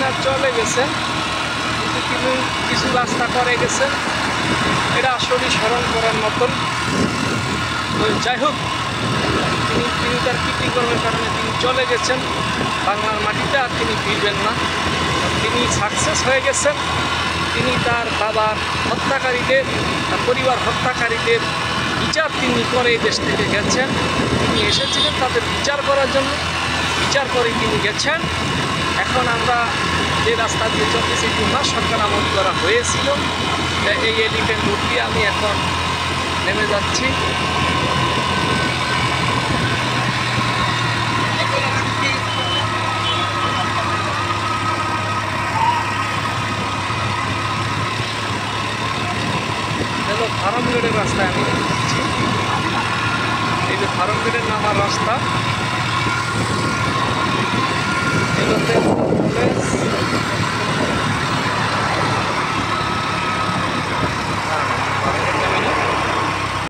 হাসিনা চলে গেছেন, কিন্তু তিনি কিছু রাস্তা করে গেছেন, এটা আসলে স্মরণ করার মতন। তো যাই হোক, তিনি তার কৃতিকর্মের কারণে তিনি চলে গেছেন, বাংলার মাটিতে আর তিনি ফিরবেন না। তিনি সাকসেস হয়ে গেছেন। তিনি তার বাবার হত্যাকারীদের, তার পরিবার হত্যাকারীদের বিচার তিনি করে দেশ থেকে গেছেন। তিনি এসেছিলেন তাদের বিচার করার জন্য, বিচার করে তিনি গেছেন। এখন আমরা যে রাস্তা দিয়ে চলতেছি, 2 মাস সরকার আমল করা হয়েছিল, এই এলিফ্যান্ট রোড দিয়ে আমি এখন নেমে যাচ্ছি। ফার্মগেটের রাস্তায় আমি যাচ্ছি। এই যে ফার্মগেটের নামার রাস্তা, এটাতে